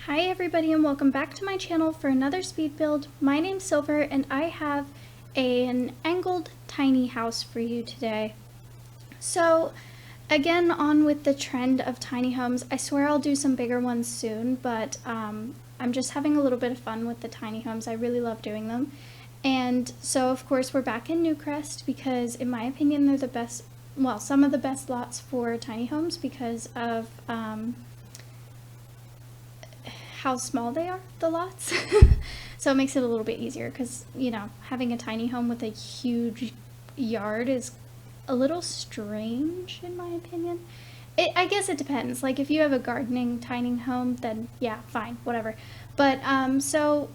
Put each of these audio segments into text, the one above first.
Hi everybody and welcome back to my channel for another speed build. My name's Silver and I have an angled tiny house for you today. So again, on with the trend of tiny homes. I swear I'll do some bigger ones soon, but I'm just having a little bit of fun with the tiny homes. I really love doing them. And so of course we're back in Newcrest because in my opinion they're the best, well, some of the best lots for tiny homes because of how small they are, the lots. So it makes it a little bit easier because, you know, having a tiny home with a huge yard is a little strange in my opinion. I guess it depends. Like if you have a gardening tiny home, then yeah, fine, whatever. But so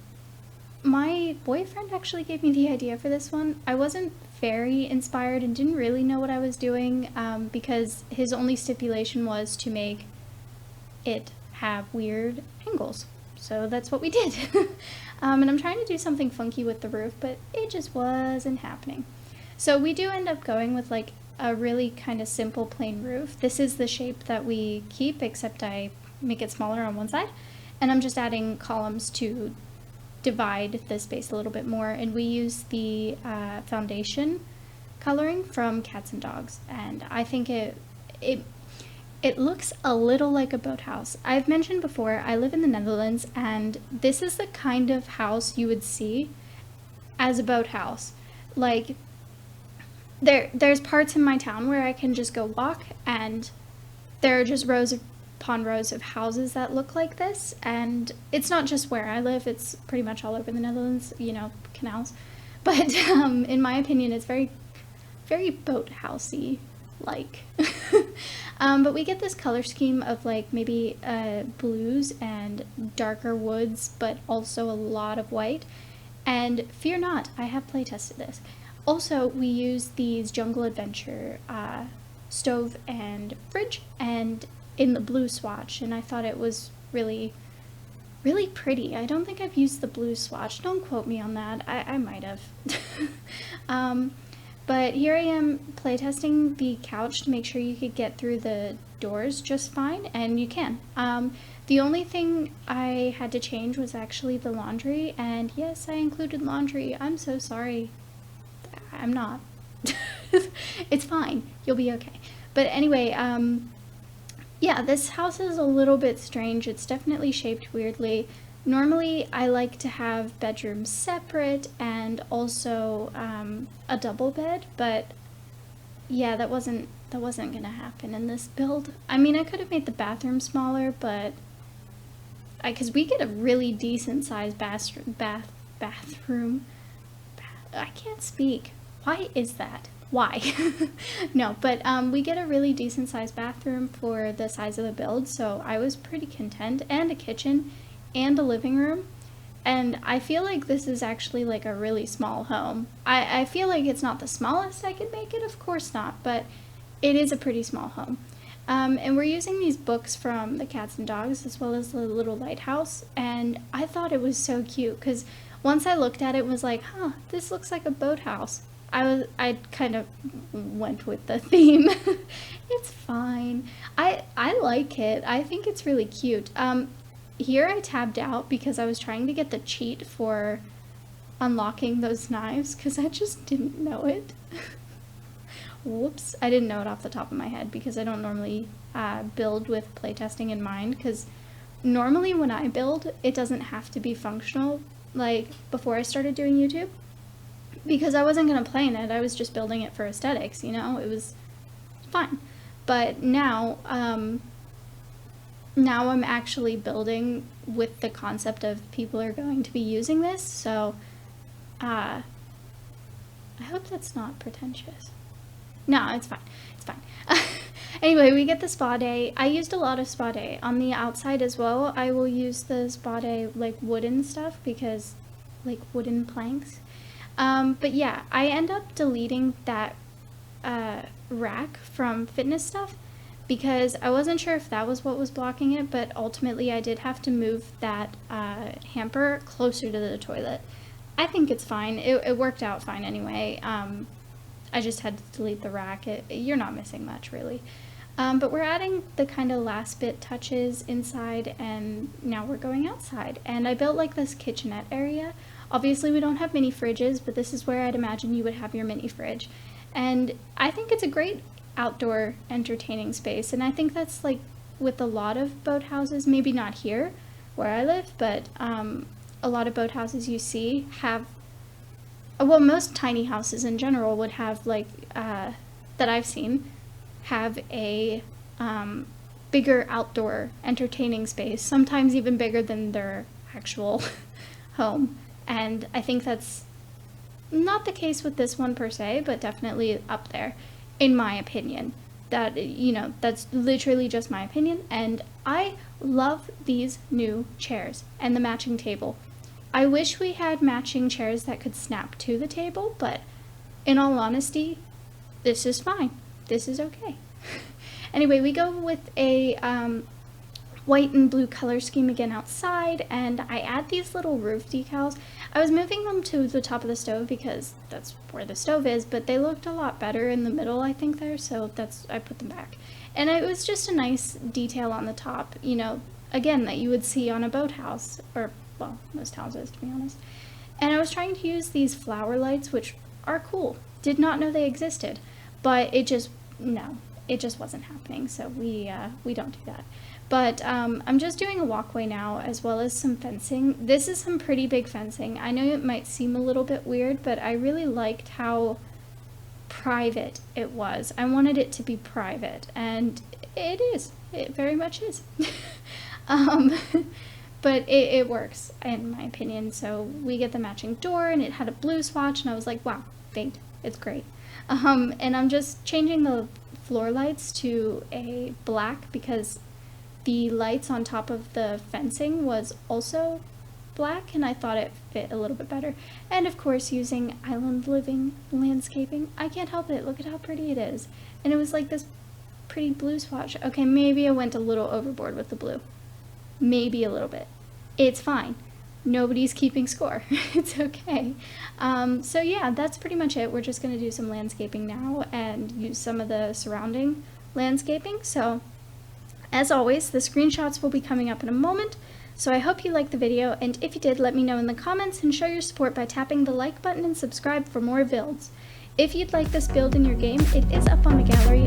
my boyfriend actually gave me the idea for this one. I wasn't very inspired and didn't really know what I was doing because his only stipulation was to make it have weird angles. So that's what we did. And I'm trying to do something funky with the roof, but it just wasn't happening. So we do end up going with like a really kind of simple plain roof. This is the shape that we keep, except I make it smaller on one side. And I'm just adding columns to divide the space a little bit more. And we use the foundation coloring from Cats and Dogs. And I think it looks a little like a boathouse. I've mentioned before, I live in the Netherlands, and this is the kind of house you would see as a boathouse. Like, there's parts in my town where I can just go walk, and there are just rows upon rows of houses that look like this, and it's not just where I live, it's pretty much all over the Netherlands, you know, canals. But in my opinion, it's very, very boathousey like. But we get this color scheme of like maybe blues and darker woods, but also a lot of white. And fear not, I have play tested this. Also, we use these Jungle Adventure stove and fridge, and in the blue swatch, and I thought it was really, really pretty. I don't think I've used the blue swatch. Don't quote me on that. I might have. But here I am playtesting the couch to make sure you could get through the doors just fine, and you can. The only thing I had to change was actually the laundry, and yes, I included laundry. I'm so sorry. I'm not. It's fine. You'll be okay. But anyway, yeah, this house is a little bit strange. It's definitely shaped weirdly. Normally, I like to have bedrooms separate and also a double bed, but yeah, that wasn't gonna happen in this build. I mean, I could have made the bathroom smaller, but because we get a really decent sized bathroom. I can't speak. Why is that? Why? No, but we get a really decent sized bathroom for the size of the build, so I was pretty content, and a kitchen and a living room. And I feel like this is actually like a really small home. I feel like it's not the smallest I could make it, of course not, but it is a pretty small home. And we're using these books from the Cats and Dogs as well as the Little Lighthouse, and I thought it was so cute because once I looked at it, was like, huh, this looks like a boathouse. I kind of went with the theme. It's fine. I like it. I think it's really cute. Here I tabbed out because I was trying to get the cheat for unlocking those knives because I just didn't know it. Whoops, I didn't know it off the top of my head because I don't normally build with playtesting in mind, because normally when I build, it doesn't have to be functional like before I started doing YouTube, because I wasn't going to play in it. I was just building it for aesthetics, you know, it was fine. But now, now I'm actually building with the concept of people are going to be using this, so I hope that's not pretentious. No, it's fine. It's fine. Anyway, we get the spa day. I used a lot of spa day. On the outside as well, I will use the spa day like wooden stuff, because like wooden planks. But yeah, I end up deleting that rack from fitness stuff because I wasn't sure if that was what was blocking it, but ultimately I did have to move that hamper closer to the toilet. I think it's fine. It worked out fine anyway. I just had to delete the rack. You're not missing much, really. But we're adding the kind of last bit touches inside, and now we're going outside. And I built like this kitchenette area. Obviously we don't have mini fridges, but this is where I'd imagine you would have your mini fridge. And I think it's a great outdoor entertaining space, and I think that's like with a lot of boathouses, maybe not here where I live, but a lot of boathouses you see have, well, most tiny houses in general would have like, that I've seen, have a bigger outdoor entertaining space, sometimes even bigger than their actual home. And I think that's not the case with this one per se, but definitely up there, in my opinion. That, you know, that's literally just my opinion, and I love these new chairs and the matching table. I wish we had matching chairs that could snap to the table, but in all honesty, this is fine. This is okay. Anyway, we go with a white and blue color scheme again outside, and I add these little roof decals. I was moving them to the top of the stove because that's where the stove is, but they looked a lot better in the middle, I think, there, so I put them back. And it was just a nice detail on the top, you know, again, that you would see on a boathouse, or, well, most houses, to be honest. And I was trying to use these flower lights, which are cool. Did not know they existed, but it just wasn't happening, so we don't do that. But I'm just doing a walkway now, as well as some fencing. This is some pretty big fencing. I know it might seem a little bit weird, but I really liked how private it was. I wanted it to be private, and it is. It very much is. But it works, in my opinion. So we get the matching door, and it had a blue swatch, and I was like, wow, fate, it's great. And I'm just changing the floor lights to a black because the lights on top of the fencing was also black, and I thought it fit a little bit better. And of course, using island living landscaping, I can't help it. Look at how pretty it is. And it was like this pretty blue swatch. Okay, maybe I went a little overboard with the blue. Maybe a little bit. It's fine. Nobody's keeping score. It's okay. So yeah, that's pretty much it. We're just going to do some landscaping now and use some of the surrounding landscaping. So as always, the screenshots will be coming up in a moment, so I hope you liked the video, and if you did, let me know in the comments and show your support by tapping the like button and subscribe for more builds. If you'd like this build in your game, it is up on the gallery